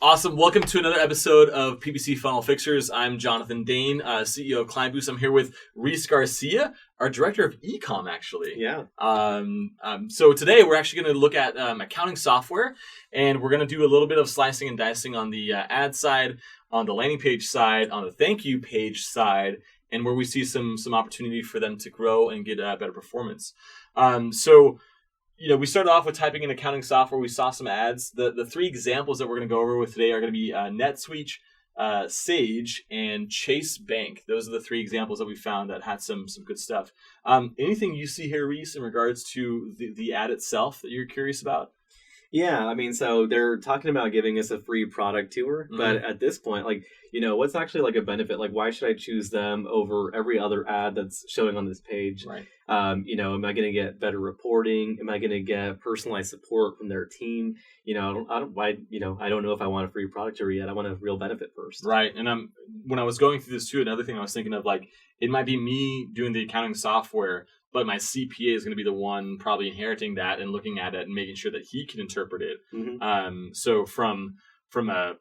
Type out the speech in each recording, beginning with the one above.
Awesome. Welcome to another episode of PPC Funnel Fixers. I'm Jonathan Dane, CEO of Client Boost. I'm here with Reese Garcia, our director of e-com, actually. Yeah. So today we're actually going to look at accounting software, and we're going to do a little bit of slicing and dicing on the ad side, on the landing page side, on the thank you page side, and where we see some opportunity for them to grow and get better performance. We started off with typing in accounting software. We saw some ads. The three examples that we're going to go over with today are going to be NetSuite, Sage, and Chase Bank. Those are the three examples that we found that had some good stuff. Anything you see here, Reese, in regards to the ad itself that you're curious about? Yeah, I mean, so they're talking about giving us a free product tour, but at this point, what's actually like a benefit? Like, why should I choose them over every other ad that's showing on this page? Right. Am I going to get better reporting? Am I going to get personalized support from their team? I don't know if I want a free product tour yet. I want a real benefit first. Right. And when I was going through this too, another thing I was thinking of, like, it might be me doing the accounting software, but my CPA is going to be the one probably inheriting that and looking at it and making sure that he can interpret it. Mm-hmm. So from a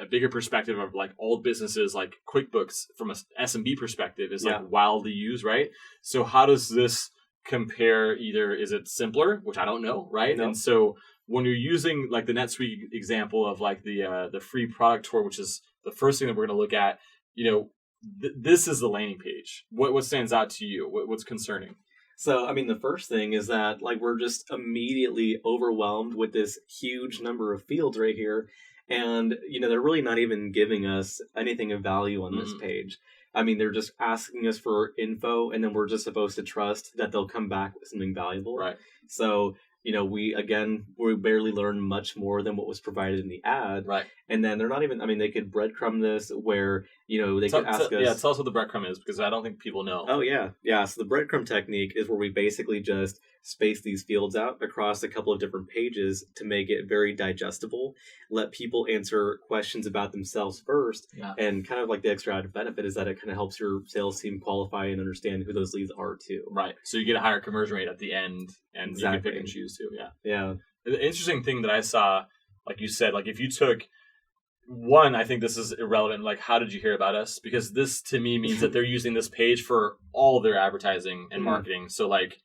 bigger perspective of like old businesses like QuickBooks, from a SMB perspective, is like wildly used, right? So how does this compare? Either is it simpler, which I don't know, right? No. And so when you're using like the NetSuite example of like the free product tour, which is the first thing that we're going to look at, this is the landing page. What stands out to you? What's concerning? So, I mean, the first thing is that we're just immediately overwhelmed with this huge number of fields right here. And, they're really not even giving us anything of value on this page. I mean, they're just asking us for info, and then we're just supposed to trust that they'll come back with something valuable. Right. So, we barely learn much more than what was provided in the ad. Right. And then they're not even, they could breadcrumb this where, they could ask us. Yeah, tell us what the breadcrumb is, because I don't think people know. Oh, yeah. Yeah. So the breadcrumb technique is where we basically just space these fields out across a couple of different pages to make it very digestible, let people answer questions about themselves first. Yeah. And kind of like the extra added benefit is that it kind of helps your sales team qualify and understand who those leads are too. Right. So you get a higher conversion rate at the end, and Exactly. you can pick and choose too. Yeah. Yeah. The interesting thing that I saw, like you said, like if you took one, I think this is irrelevant. Like, how did you hear about us? Because this to me means that they're using this page for all their advertising and marketing. So like,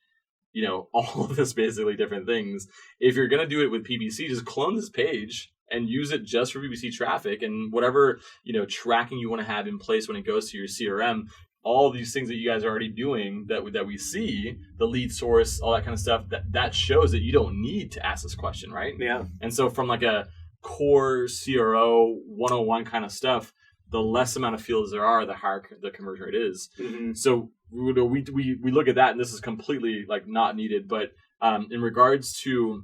all of this basically different things. If you're going to do it with PPC, just clone this page and use it just for PPC traffic and whatever, tracking you want to have in place when it goes to your CRM. All these things that you guys are already doing that we see, the lead source, all that kind of stuff, that shows that you don't need to ask this question, right? Yeah. And so from like a core CRO 101 kind of stuff, the less amount of fields there are, the higher the conversion rate is. Mm-hmm. So we look at that, and this is completely like not needed. But in regards to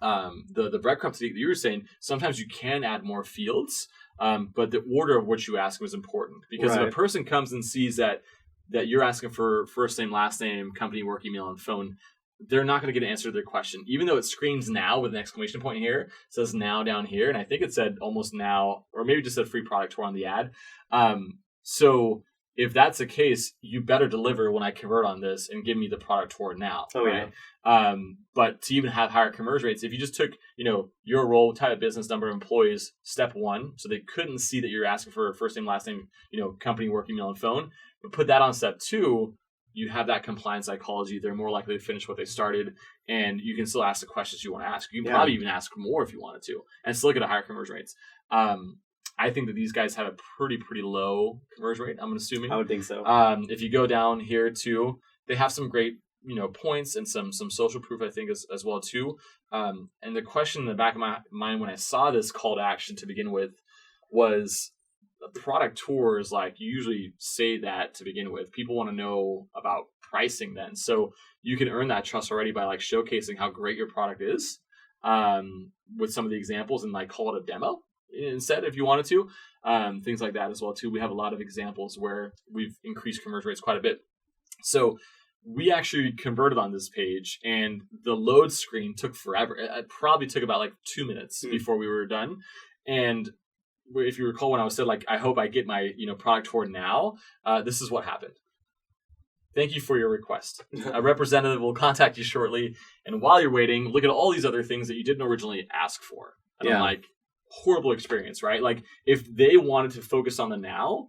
the breadcrumbs that you were saying, sometimes you can add more fields, but the order of what you ask was important, because if a person comes and sees that you're asking for first name, last name, company, work email, and phone, they're not going to get an answer to their question, even though it screams now with an exclamation point here. It says now down here, and I think it said almost now, or maybe just said free product tour on the ad. So if that's the case, you better deliver when I convert on this and give me the product tour now. Oh, right? Yeah. But to even have higher conversion rates, if you just took, your role, type of business, number of employees, step one, so they couldn't see that you're asking for first name, last name, company, work email, and phone, but put that on step two, you have that compliance psychology. They're more likely to finish what they started, and you can still ask the questions you want to ask. You can probably even ask more if you wanted to, and still get a higher conversion rates. I think that these guys have a pretty low conversion rate, I'm assuming. I would think so. If you go down here too, they have some great points and some social proof, I think, as well too. And the question in the back of my mind when I saw this call to action to begin with was, product tours, like, you usually say that to begin with. People want to know about pricing then. So you can earn that trust already by like showcasing how great your product is with some of the examples, and like call it a demo instead if you wanted to. Things like that as well too. We have a lot of examples where we've increased conversion rates quite a bit. So we actually converted on this page, and the load screen took forever. It probably took about like 2 minutes before we were done. And if you recall when I was said, like, I hope I get my, product tour now, this is what happened. Thank you for your request. A representative will contact you shortly. And while you're waiting, look at all these other things that you didn't originally ask for. And I'm like, horrible experience, right? Like, if they wanted to focus on the now,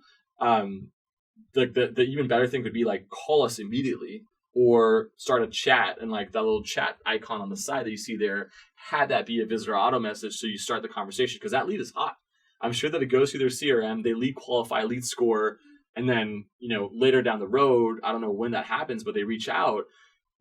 the even better thing would be like, call us immediately or start a chat, and like that little chat icon on the side that you see there, had that be a visitor auto message so you start the conversation, because that lead is hot. I'm sure that it goes through their CRM, they lead qualify, lead score, and then, later down the road, I don't know when that happens, but they reach out,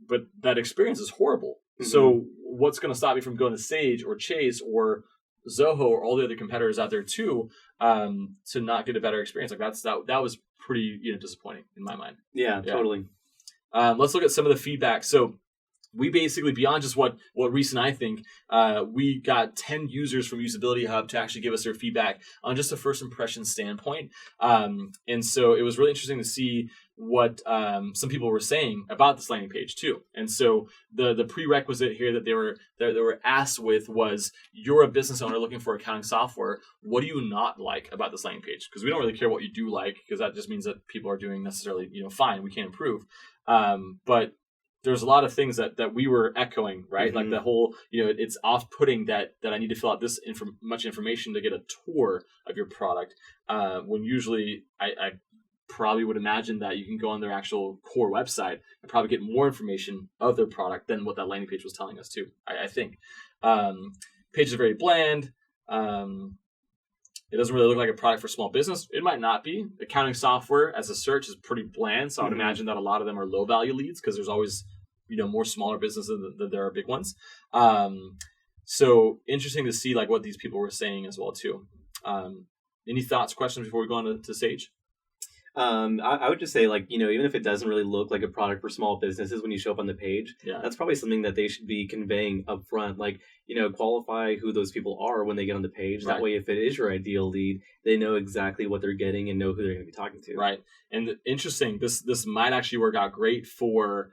but that experience is horrible. Mm-hmm. So what's going to stop you from going to Sage or Chase or Zoho or all the other competitors out there too, to not get a better experience? Like that was pretty disappointing in my mind. Yeah. Totally. Let's look at some of the feedback. So we basically, beyond just what Reese and I think, we got 10 users from Usability Hub to actually give us their feedback on just a first impression standpoint. And so it was really interesting to see what some people were saying about this landing page too. And so the prerequisite here that they were asked with was, you're a business owner looking for accounting software. What do you not like about this landing page? Because we don't really care what you do like, because that just means that people are doing necessarily fine. We can't improve. But there's a lot of things that we were echoing, right? Mm-hmm. Like the whole, it's off-putting that I need to fill out this much information to get a tour of your product. When usually I probably would imagine that you can go on their actual core website and probably get more information of their product than what that landing page was telling us too, I think. Page is very bland. It doesn't really look like a product for small business. It might not be. Accounting software as a search is pretty bland, so I would imagine that a lot of them are low-value leads, because there's always more smaller businesses than there are big ones. So interesting to see like what these people were saying as well too. Any thoughts, questions before we go on to Sage? I would just say, like, even if it doesn't really look like a product for small businesses when you show up on the page, that's probably something that they should be conveying up front. Like, qualify who those people are when they get on the page. Right. That way, if it is your ideal lead, they know exactly what they're getting and know who they're going to be talking to. Right. And interesting, this might actually work out great for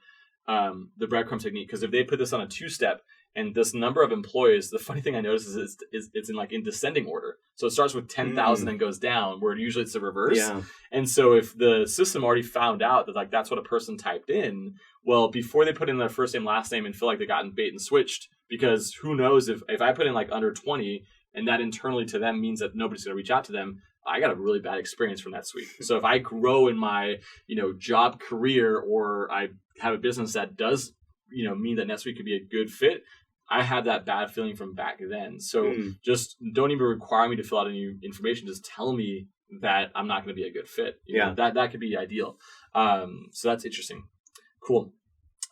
the breadcrumb technique, because if they put this on a two-step, and this number of employees, the funny thing I noticed is it's in descending order. So it starts with 10,000 and goes down, where usually it's the reverse. Yeah. And so if the system already found out that that's what a person typed in, well, before they put in their first name, last name, and feel like they gotten bait and switched, because who knows if I put in under 20, and that internally to them means that nobody's going to reach out to them, I got a really bad experience from that suite. So if I grow in my job career, or I have a business that does mean that NetSuite could be a good fit, I had that bad feeling from back then. So just don't even require me to fill out any information. Just tell me that I'm not going to be a good fit. You know, that could be ideal. So that's interesting. Cool.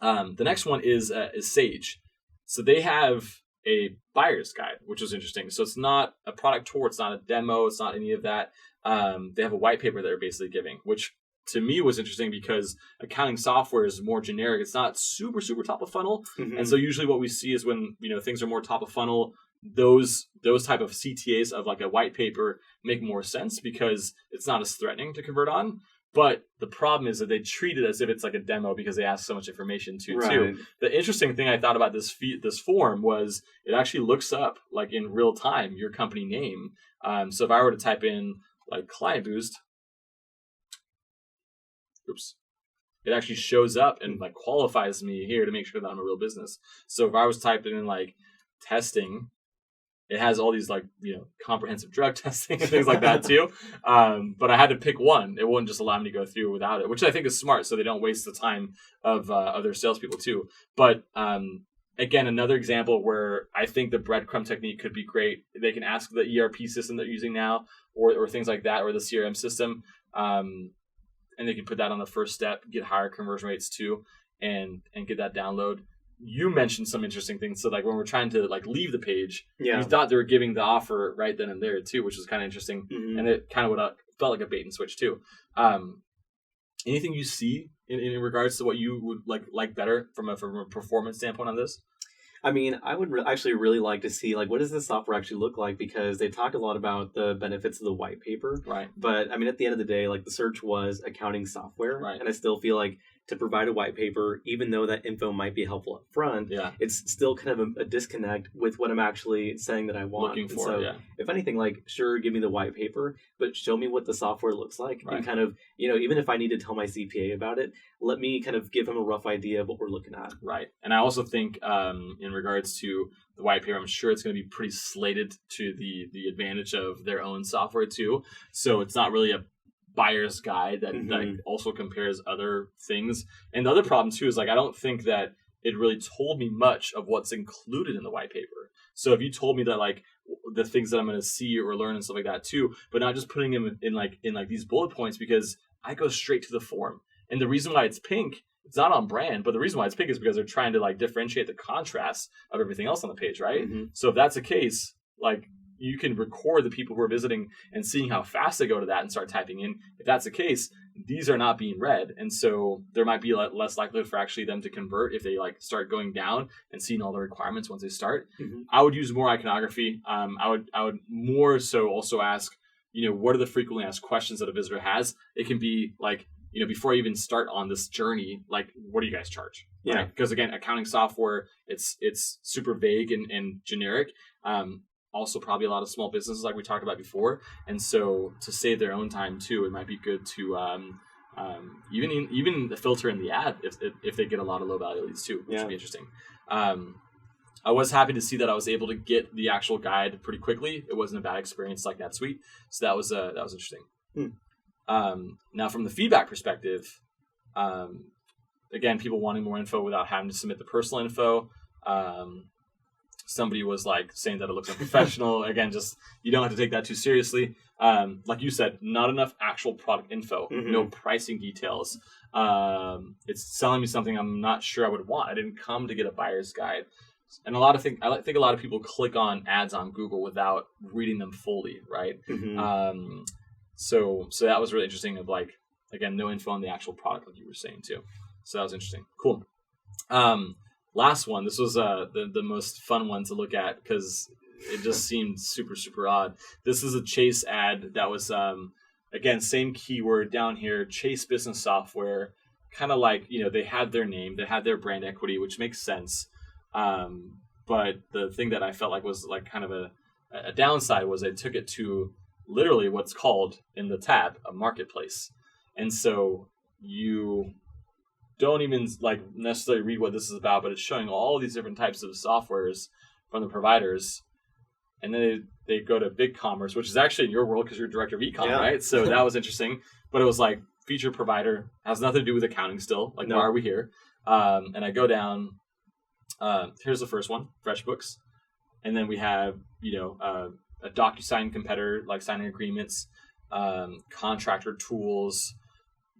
The next one is Sage. So they have a buyer's guide, which is interesting. So it's not a product tour. It's not a demo. It's not any of that. They have a white paper that they're basically giving, which to me was interesting, because accounting software is more generic. It's not super, super top of funnel. Mm-hmm. And so usually what we see is when, things are more top of funnel, those type of CTAs of like a white paper make more sense, because it's not as threatening to convert on. But the problem is that they treat it as if it's like a demo, because they ask so much information too. The interesting thing I thought about this form was it actually looks up like in real time your company name. So if I were to type in like Client Boost, it actually shows up and like qualifies me here to make sure that I'm a real business. So if I was typing in like testing, it has all these like, comprehensive drug testing and things like that too. But I had to pick one. It wouldn't just allow me to go through without it, which I think is smart, so they don't waste the time of their salespeople too. But again, another example where I think the breadcrumb technique could be great. They can ask the ERP system they're using now, or things like that, or the CRM system. And they can put that on the first step, get higher conversion rates too, and get that download. You mentioned some interesting things. So like when we're trying to like leave the page, you thought they were giving the offer right then and there too, which was kind of interesting. Mm-hmm. And it kind of felt like a bait and switch too. Anything you see in regards to what you would like better from a performance standpoint on this? I mean, I would actually really like to see, like, what does this software actually look like? Because they talked a lot about the benefits of the white paper. Right. But, I mean, at the end of the day, like, the search was accounting software. Right. And I still feel like to provide a white paper, even though that info might be helpful up front, it's still kind of a disconnect with what I'm actually saying that I want. Looking for, so if anything, like, sure, give me the white paper, but show me what the software looks like. And kind of, even if I need to tell my CPA about it, let me kind of give him a rough idea of what we're looking at. Right. And I also think in regards to the white paper, I'm sure it's going to be pretty slated to the advantage of their own software too. So it's not really a buyer's guide that also compares other things. And the other problem too is, like, I don't think that it really told me much of what's included in the white paper. So if you told me that, like, the things that I'm going to see or learn and stuff like that too, but not just putting them in these bullet points, because I go straight to the form. And the reason why it's pink, it's not on brand, but the reason why it's pink is because they're trying to, like, differentiate the contrast of everything else on the page, right? So if that's the case, like, you can record the people who are visiting and seeing how fast they go to that and start typing in. If that's the case, these are not being read. And so there might be less likelihood for actually them to convert if they, like, start going down and seeing all the requirements once they start. I would use more iconography. I would more so also ask, what are the frequently asked questions that a visitor has? It can be like, before I even start on this journey, like, what do you guys charge? Yeah. Because again, accounting software, it's super vague and generic. Also probably a lot of small businesses, like we talked about before. And so to save their own time too, it might be good to even filter in the ad if they get a lot of low value leads too, which would be interesting. I was happy to see that I was able to get the actual guide pretty quickly. It wasn't a bad experience like NetSuite. So that was interesting. Now from the feedback perspective, again, people wanting more info without having to submit the personal info. Somebody was, like, saying that it looks unprofessional. Again, just, you don't have to take that too seriously. Like you said, not enough actual product info, no pricing details. It's selling me something I'm not sure I would want. I didn't come to get a buyer's guide. And I think a lot of people click on ads on Google without reading them fully, right? So that was really interesting, of, like, again, no info on the actual product, like you were saying too. So that was interesting. Cool. Last one. This was the most fun one to look at because it just seemed super, super odd. This is a Chase ad that was, again, same keyword down here, Chase Business Software. Kind of like, they had their name, they had their brand equity, which makes sense. But the thing that I felt like was, like, kind of a downside was they took it to literally what's called in the tab a marketplace. And so you don't even, like, necessarily read what this is about, but it's showing all these different types of softwares from the providers. And then they go to BigCommerce, which is actually in your world because you're director of ecom, right? So that was interesting. But it was like feature provider, has nothing to do with accounting still. Like, why are we here? And I go down, here's the first one, FreshBooks. And then we have, a DocuSign competitor, like signing agreements, contractor tools,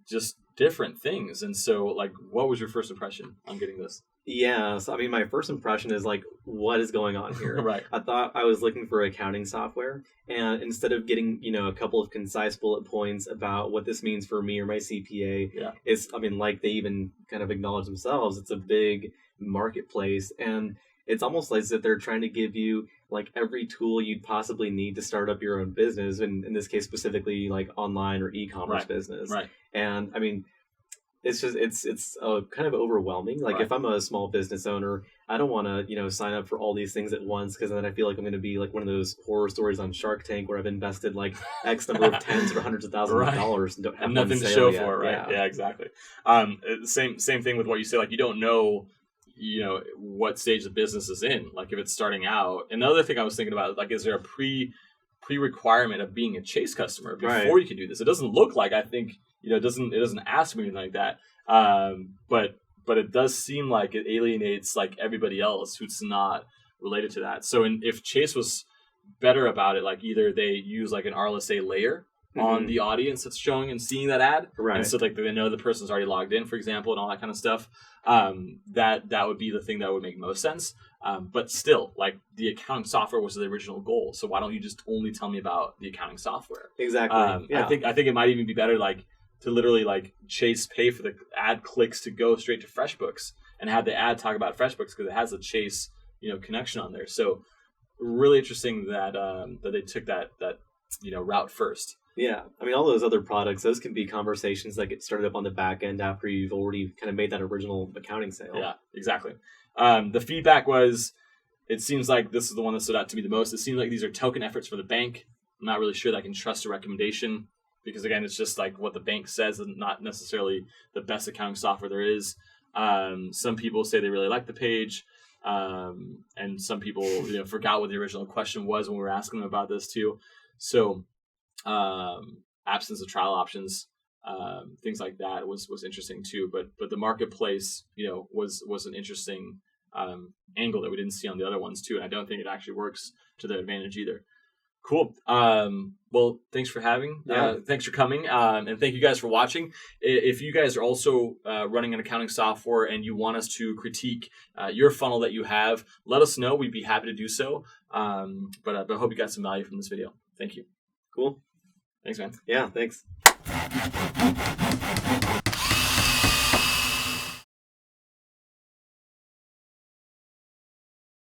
just different things. And so, like, what was your first impression on getting this? Yeah, so I mean, my first impression is, like, what is going on here? Right. I thought I was looking for accounting software, and instead of getting, a couple of concise bullet points about what this means for me or my CPA, it's, I mean, like they even kind of acknowledge themselves, it's a big marketplace, and it's almost like that they're trying to give you, like, every tool you'd possibly need to start up your own business, and in this case specifically, like, online or e-commerce business. Right. And I mean, it's just it's kind of overwhelming. Like, if I'm a small business owner, I don't want to sign up for all these things at once, because then I feel like I'm going to be like one of those horror stories on Shark Tank where I've invested like X number of tens or hundreds of thousands of dollars and don't have nothing to show for it, right? Yeah, exactly. Same thing with what you say. Like, you don't know what stage the business is in, like if it's starting out. Another thing I was thinking about, like, is there a pre-requirement of being a Chase customer before you can do this? It doesn't look like, I think, it doesn't ask me anything like that. But it does seem like it alienates, like, everybody else who's not related to that. So if Chase was better about it, like, either they use like an RLSA layer on the audience that's showing and seeing that ad, and so like they know the person's already logged in, for example, and all that kind of stuff. That would be the thing that would make most sense. But still, like, the accounting software was the original goal. So why don't you just only tell me about the accounting software? Exactly. I think it might even be better, like, to literally, like, Chase pay for the ad clicks to go straight to FreshBooks and have the ad talk about FreshBooks because it has a Chase, connection on there. So really interesting that that they took that route first. Yeah, I mean, all those other products, those can be conversations that get started up on the back end after you've already kind of made that original accounting sale. Yeah, exactly. The feedback was, it seems like this is the one that stood out to me the most. It seems like these are token efforts for the bank. I'm not really sure that I can trust a recommendation because, again, it's just like what the bank says and not necessarily the best accounting software there is. Some people say they really like the page. And some people forgot what the original question was when we were asking them about this too. So absence of trial options, things like that was interesting too. But the marketplace, was an interesting angle that we didn't see on the other ones too. And I don't think it actually works to their advantage either. Cool. Well, thanks for thanks for coming. And thank you guys for watching. If you guys are also running an accounting software and you want us to critique your funnel that you have, let us know. We'd be happy to do so. But I hope you got some value from this video. Thank you. Cool. Thanks, man. Yeah, thanks.